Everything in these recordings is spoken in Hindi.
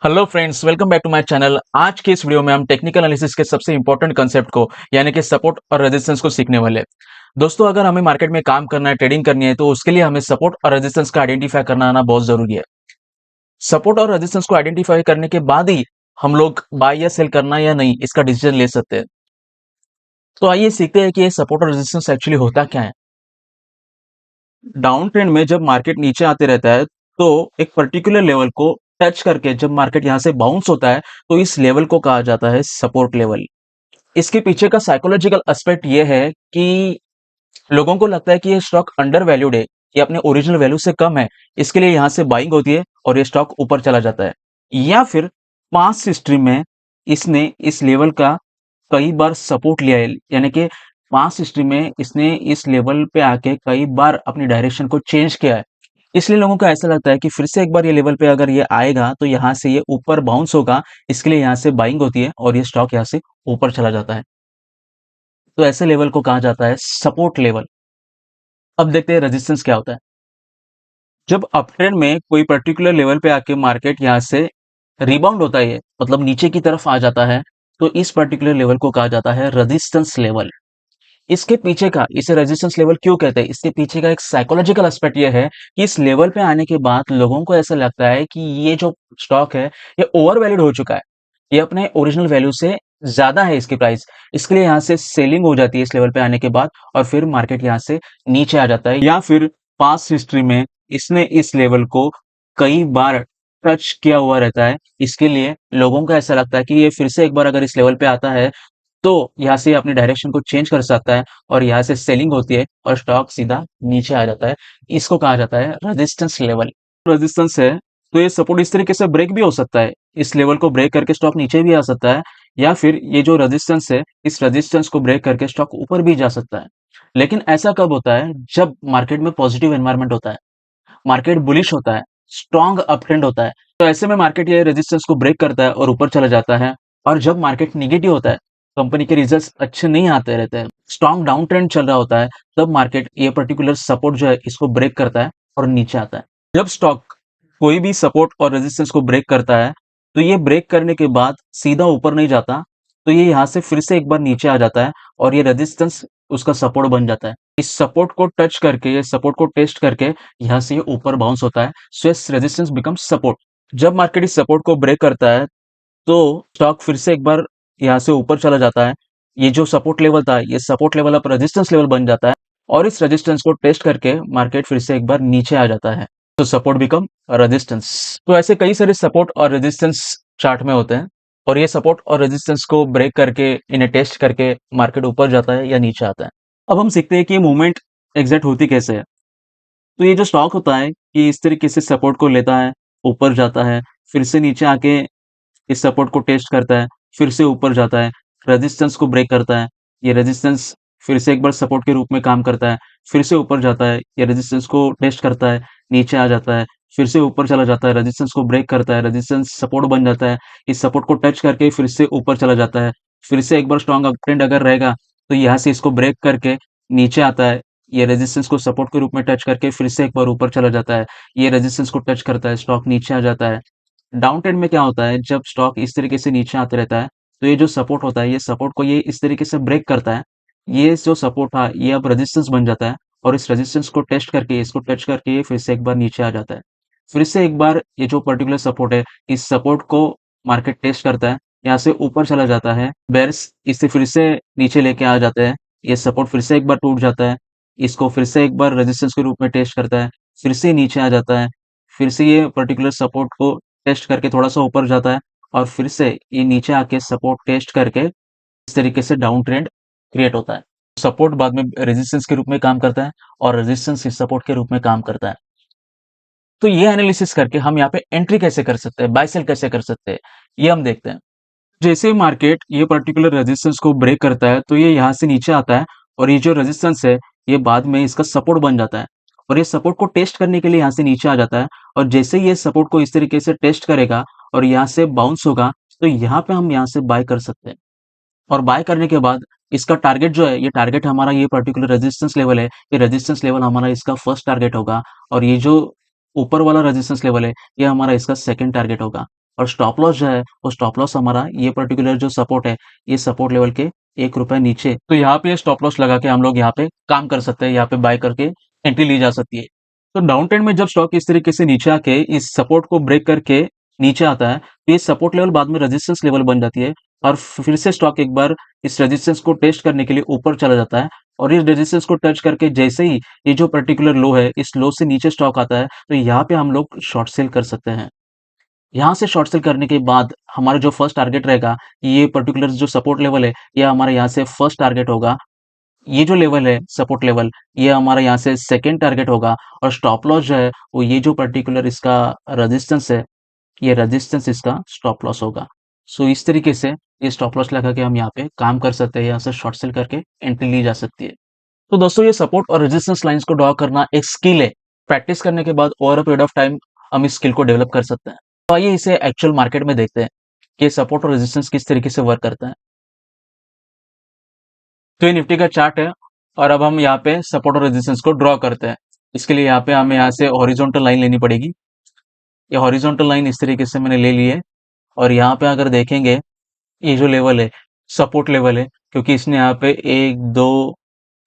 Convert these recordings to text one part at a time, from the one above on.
Hello friends, welcome back to my channel. आज के इस वीडियो में हम टेक्निकल एनालिसिस के सबसे इंपॉर्टेंट कंसेप्ट को यानी कि सपोर्ट और रेजिस्टेंस को सीखने वाले हैं। दोस्तों, अगर हमें मार्केट में काम करना है, ट्रेडिंग करनी है, तो उसके लिए हमें सपोर्ट और रेजिस्टेंस का आइडेंटिफाई करना आना बहुत जरूरी है। सपोर्ट और रेजिस्टेंस को आइडेंटिफाई करने के बाद ही हम लोग बाय या सेल करना या नहीं इसका डिसीजन ले सकते हैं। तो आइए सीखते हैं कि ये सपोर्ट और रेजिस्टेंस एक्चुअली होता क्या है। डाउन ट्रेंड में जब मार्केट नीचे आते रहता है तो एक पर्टिकुलर लेवल को टच करके जब मार्केट यहां से बाउंस होता है तो इस लेवल को कहा जाता है सपोर्ट लेवल। इसके पीछे का साइकोलॉजिकल एस्पेक्ट ये है कि लोगों को लगता है कि ये स्टॉक अंडर वैल्यूड है, ये अपने ओरिजिनल वैल्यू से कम है, इसके लिए यहां से बाइंग होती है और ये स्टॉक ऊपर चला जाता है। या फिर पास्ट हिस्ट्री में इसने इस लेवल का कई बार सपोर्ट लिया है, यानी कि पास्ट हिस्ट्री में इसने इस लेवल पे आके कई बार अपनी डायरेक्शन को चेंज किया है। इसलिए लोगों को ऐसा लगता है कि फिर से एक बार ये लेवल पे अगर ये आएगा तो यहाँ से ये ऊपर बाउंस होगा, इसके लिए यहाँ से बाइंग होती है और ये स्टॉक यहाँ से ऊपर चला जाता है। तो ऐसे लेवल को कहा जाता है सपोर्ट लेवल। अब देखते हैं रेजिस्टेंस क्या होता है। जब अप ट्रेंड में कोई पर्टिकुलर लेवल पे आके मार्केट यहाँ से रिबाउंड होता है, मतलब नीचे की तरफ आ जाता है, तो इस पर्टिकुलर लेवल को कहा जाता है रेजिस्टेंस लेवल। इसके पीछे का इसे रेजिस्टेंस लेवल क्यों कहते हैं, इसके पीछे का एक साइकोलॉजिकल एस्पेक्ट ये है कि इस लेवल पे आने के बाद लोगों को ऐसा लगता है कि ये जो स्टॉक है ये ओवर वैल्यूड हो चुका है, ये अपने ओरिजिनल वैल्यू से ज्यादा है इसकी प्राइस। इसके लिए यहाँ से सेलिंग हो जाती है इस लेवल पे आने के बाद और फिर मार्केट यहाँ से नीचे आ जाता है। या फिर पास्ट हिस्ट्री में इसने इस लेवल को कई बार टच किया हुआ रहता है, इसके लिए लोगों को ऐसा लगता है कि ये फिर से एक बार अगर इस लेवल पे आता है तो यहाँ से अपनी डायरेक्शन को चेंज कर सकता है और यहाँ से सेलिंग होती है और स्टॉक सीधा नीचे आ जाता है। इसको कहा जाता है रेजिस्टेंस लेवल। रेजिस्टेंस है तो ये सपोर्ट इस तरीके से ब्रेक भी हो सकता है, इस लेवल को ब्रेक करके स्टॉक नीचे भी आ सकता है, या फिर ये जो रेजिस्टेंस है इस रेजिस्टेंस को ब्रेक करके स्टॉक ऊपर भी जा सकता है। लेकिन ऐसा कब होता है? जब मार्केट में पॉजिटिव एनवायरनमेंट होता है, मार्केट बुलिश होता है, स्ट्रॉन्ग अप ट्रेंड होता है, तो ऐसे में मार्केट ये रेजिस्टेंस को ब्रेक करता है और ऊपर चला जाता है। और जब मार्केट निगेटिव होता है, कंपनी के रिजल्ट्स अच्छे नहीं आते रहते हैं, स्ट्रॉन्ग डाउन ट्रेंड चल रहा होता है, तब मार्केट ये पर्टिकुलर सपोर्ट जो है इसको ब्रेक करता है और नीचे आता है। जब स्टॉक कोई भी सपोर्ट और रेजिस्टेंस को ब्रेक करता है तो ये ब्रेक करने के बाद सीधा ऊपर नहीं जाता, तो ये यहाँ से फिर से एक बार नीचे आ जाता है और ये रेजिस्टेंस उसका सपोर्ट बन जाता है। इस सपोर्ट को टच करके, ये सपोर्ट को टेस्ट करके यहाँ से ये ऊपर बाउंस होता है, सो इस रेजिस्टेंस बिकम्स सपोर्ट। जब मार्केट इस सपोर्ट को ब्रेक करता है तो स्टॉक फिर से एक बार यहाँ से ऊपर चला जाता है। ये जो सपोर्ट लेवल था, ये सपोर्ट लेवल अब रेजिस्टेंस लेवल बन जाता है और इस रेजिस्टेंस को टेस्ट करके मार्केट फिर से एक बार नीचे आ जाता है, तो सपोर्ट बिकम रेजिस्टेंस। तो ऐसे कई सारे सपोर्ट और रेजिस्टेंस चार्ट में होते हैं और ये सपोर्ट और रेजिस्टेंस को ब्रेक करके, इन्हें टेस्ट करके मार्केट ऊपर जाता है या नीचे आता है। अब हम सीखते हैं कि ये मूवमेंट एग्जैक्ट होती कैसे है। तो ये जो स्टॉक होता है कि इस तरीके से सपोर्ट को लेता है, ऊपर जाता है, फिर से नीचे आके इस सपोर्ट को टेस्ट करता है, फिर से ऊपर जाता है, रेजिस्टेंस को ब्रेक करता है, ये रेजिस्टेंस फिर से एक बार सपोर्ट के रूप में काम करता है, फिर से ऊपर जाता है, ये रेजिस्टेंस को टेस्ट करता है, नीचे आ जाता है, फिर से ऊपर चला जाता है, रेजिस्टेंस को ब्रेक करता है, रेजिस्टेंस सपोर्ट बन जाता है, इस सपोर्ट को टच करके फिर से ऊपर चला जाता है, फिर से एक बार स्ट्रॉन्ग अपट्रेंड अगर रहेगा तो यहाँ से इसको ब्रेक करके नीचे आता है, ये रेजिस्टेंस को सपोर्ट के रूप में टच करके फिर से एक बार ऊपर चला जाता है, ये रेजिस्टेंस को टच करता है, स्टॉक नीचे आ जाता है। डाउन ट्रेंड में क्या होता है, जब स्टॉक इस तरीके से नीचे आते रहता है तो ये जो सपोर्ट होता है, ये सपोर्ट को ये इस तरीके से ब्रेक करता है, ये जो सपोर्ट था ये अब रेजिस्टेंस बन जाता है और इस रेजिस्टेंस को टेस्ट करके, इसको टच करके ये फिर से एक बार नीचे आ जाता है। फिर से एक बार ये जो पर्टिकुलर सपोर्ट है, इस सपोर्ट को मार्केट टेस्ट करता है, यहाँ से ऊपर चला जाता है, बेयर्स इसे फिर से नीचे लेके आ जाते हैं, ये सपोर्ट फिर से एक बार टूट जाता है, इसको फिर से एक बार रेजिस्टेंस के रूप में टेस्ट करता है, फिर से नीचे आ जाता है, फिर से ये पर्टिकुलर सपोर्ट को टेस्ट करके थोड़ा-सा ऊपर जाता है और फिर से ये नीचे आके सपोर्ट टेस्ट करके इस तरीके से डाउन ट्रेंड क्रिएट होता है। सपोर्ट बाद में रेजिस्टेंस के रूप में काम करता है और रेजिस्टेंस इस सपोर्ट के रूप में काम करता है। तो ये एनालिसिस करके हम यहाँ पे एंट्री कैसे कर सकते हैं, बाय सेल कैसे कर सकते हैं, ये हम देखते हैं। जैसे मार्केट ये पर्टिकुलर रेजिस्टेंस को ब्रेक करता है तो ये यहाँ से नीचे आता है और ये जो रेजिस्टेंस है ये बाद में इसका सपोर्ट बन जाता है और ये सपोर्ट को टेस्ट करने के लिए यहाँ से नीचे आ जाता है और जैसे ही ये सपोर्ट को इस तरीके से टेस्ट करेगा और यहाँ से बाउंस होगा तो यहाँ पे हम यहाँ से बाय कर सकते हैं। और बाय करने के बाद इसका टारगेट जो है, ये टारगेट हमारा ये पर्टिकुलर रेजिस्टेंस लेवल है, ये रेजिस्टेंस लेवल हमारा इसका फर्स्ट टारगेट होगा और ये जो ऊपर वाला रेजिस्टेंस लेवल है ये हमारा इसका सेकंड टारगेट होगा। और स्टॉप लॉस जो है वो स्टॉप लॉस हमारा ये पर्टिकुलर जो सपोर्ट है, ये सपोर्ट लेवल के ₹1 नीचे, तो यहाँ पे स्टॉप लॉस लगा के हम लोग यहाँ पे काम कर सकते हैं, यहाँ पे बाय करके एंट्री ली जा सकती है। तो डाउन ट्रेंड में जब स्टॉक इस तरीके से नीचे आके इस सपोर्ट को ब्रेक करके नीचे आता है, तो ये सपोर्ट लेवल बाद में रेजिस्टेंस लेवल बन जाती है और फिर से स्टॉक एक बार इस रेजिस्टेंस को टेस्ट करने के लिए ऊपर चला जाता है और इस रेजिस्टेंस को टच करके जैसे ही ये जो पर्टिकुलर लो है, इस लो से नीचे स्टॉक आता है, तो यहाँ पे हम लोग शॉर्ट सेल कर सकते हैं। यहाँ से शॉर्ट सेल करने के बाद हमारा जो फर्स्ट टारगेट रहेगा, ये पर्टिकुलर जो सपोर्ट लेवल है, ये हमारा यहाँ से फर्स्ट टारगेट होगा। ये जो लेवल है सपोर्ट लेवल, ये हमारा यहाँ से सेकंड टारगेट होगा और स्टॉप लॉस जो है वो ये जो पर्टिकुलर इसका रेजिस्टेंस है, ये रेजिस्टेंस इसका स्टॉप लॉस होगा। सो इस तरीके से ये स्टॉप लॉस लगा के हम यहाँ पे काम कर सकते हैं, यहाँ से शॉर्ट सेल करके एंट्री ली जा सकती है। तो दोस्तों ये सपोर्ट और रेजिस्टेंस लाइंस को ड्रॉ करना एक स्किल है। प्रैक्टिस करने के बाद over a period of time हम इस स्किल को डेवलप कर सकते हैं। तो आइए इसे एक्चुअल मार्केट में देखते हैं कि सपोर्ट और रेजिस्टेंस किस तरीके से वर्क करता है। तो ये निफ्टी का चार्ट है और अब हम यहाँ पे सपोर्ट और रेजिस्टेंस को ड्रॉ करते हैं। इसके लिए यहाँ पे हमें यहाँ से हॉरिजॉन्टल लाइन लेनी पड़ेगी। ये हॉरिजॉन्टल लाइन इस तरीके से मैंने ले ली है और यहाँ पे अगर देखेंगे ये जो लेवल है सपोर्ट लेवल है, क्योंकि इसने यहाँ पे 1 2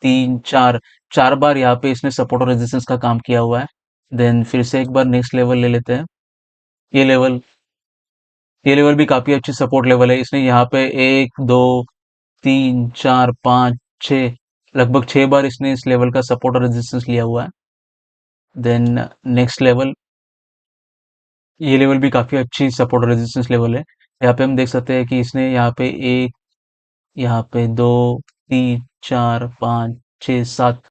3 4 4 बार यहाँ पे इसने सपोर्ट और रेजिस्टेंस का काम किया हुआ है। देन फिर से एक बार नेक्स्ट लेवल ले लेते हैं। ये लेवल ये लेवल भी काफी अच्छी सपोर्ट लेवल है। इसने यहाँ पे 1 2 3 4 5 6 लगभग 6 बार इसने इस लेवल का सपोर्ट और रेजिस्टेंस लिया हुआ है। देन नेक्स्ट लेवल, ये लेवल भी काफी अच्छी सपोर्ट और रेजिस्टेंस लेवल है। यहाँ पे हम देख सकते हैं कि इसने यहाँ पे एक, यहाँ पे 2 3 4 5 6 7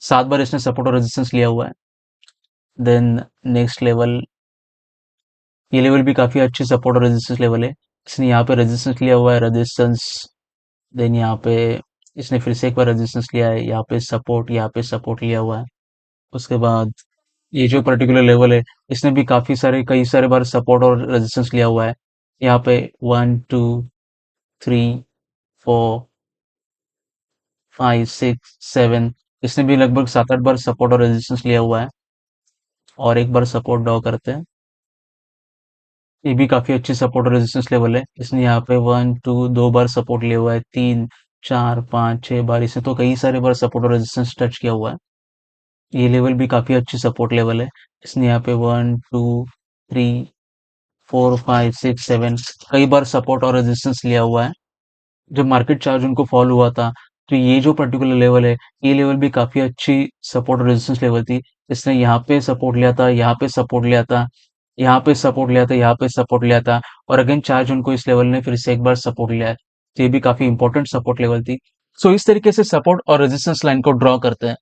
7 बार इसने सपोर्ट और रेजिस्टेंस लिया हुआ है। देन नेक्स्ट लेवल, ये लेवल भी काफी अच्छी सपोर्ट और रेजिस्टेंस लेवल है। इसने यहाँ पे रेजिस्टेंस लिया हुआ है, रेजिस्टेंस। देन यहाँ पे इसने फिर से एक बार रेजिस्टेंस लिया है, यहाँ पे सपोर्ट लिया हुआ है। उसके बाद ये जो पर्टिकुलर लेवल है, इसने भी कई सारे बार सपोर्ट और रेजिस्टेंस लिया हुआ है। यहाँ पे 1 2 3 4 5 6 7, इसने भी लगभग 7 8 बार सपोर्ट और रेजिस्टेंस लिया हुआ है और एक बार सपोर्ट ड्रॉ करते हैं। ये भी काफी अच्छी सपोर्ट और रेजिस्टेंस लेवल है। इसने यहाँ पे 1 2 2 बार सपोर्ट लिया हुआ है, 3 4 5 6 बार, इसने तो कई सारे बार सपोर्ट और रेजिस्टेंस टच किया हुआ है। ये लेवल भी काफी अच्छी सपोर्ट लेवल है। इसने यहाँ पे 1 2 3 4 5 6 7 कई बार सपोर्ट और रेजिस्टेंस लिया हुआ है। जब मार्केट चार्ज उनको फॉल हुआ था, तो ये जो पर्टिकुलर लेवल है, ये लेवल भी काफी अच्छी सपोर्ट और रेजिस्टेंस लेवल थी। इसने यहाँ पे सपोर्ट लिया था, यहाँ पे सपोर्ट लिया था, यहाँ पे सपोर्ट लिया था, यहाँ पे सपोर्ट लिया था और अगेन चार्ज उनको इस लेवल ने फिर से एक बार सपोर्ट लिया है। तो ये भी काफी इंपॉर्टेंट सपोर्ट लेवल थी। सो इस तरीके से सपोर्ट और रेजिस्टेंस लाइन को ड्रॉ करते हैं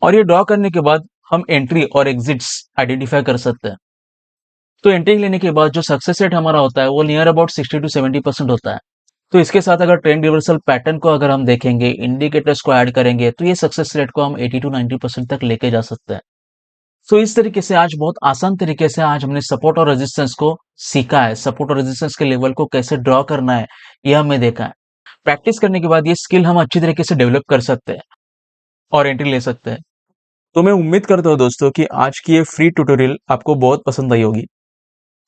और ये ड्रॉ करने के बाद हम एंट्री और एग्जिट्स आइडेंटिफाई कर सकते हैं। तो एंट्री लेने के बाद जो सक्सेस रेट हमारा होता है वो नियर अबाउट 60 to 70% होता है। तो इसके साथ अगर ट्रेंड रिवर्सल पैटर्न को अगर हम देखेंगे, इंडिकेटर्स को ऐड करेंगे, तो ये सक्सेस रेट को हम 80 to 90% तक लेके जा सकते हैं। तो इस तरीके से आज बहुत आसान तरीके से आज हमने सपोर्ट और रेजिस्टेंस को सीखा है। सपोर्ट और रेजिस्टेंस के लेवल को कैसे ड्रॉ करना है, ये हमने देखा है। प्रैक्टिस करने के बाद ये स्किल हम अच्छी तरीके से डेवलप कर सकते हैं और एंट्री ले सकते हैं। तो मैं उम्मीद करता हूँ दोस्तों कि आज की ये फ्री ट्यूटोरियल आपको बहुत पसंद आई होगी।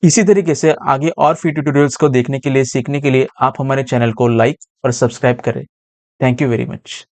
इसी तरीके से आगे और फ्री ट्यूटोरियल्स को देखने के लिए, सीखने के लिए आप हमारे चैनल को लाइक और सब्सक्राइब करें। Thank you very much.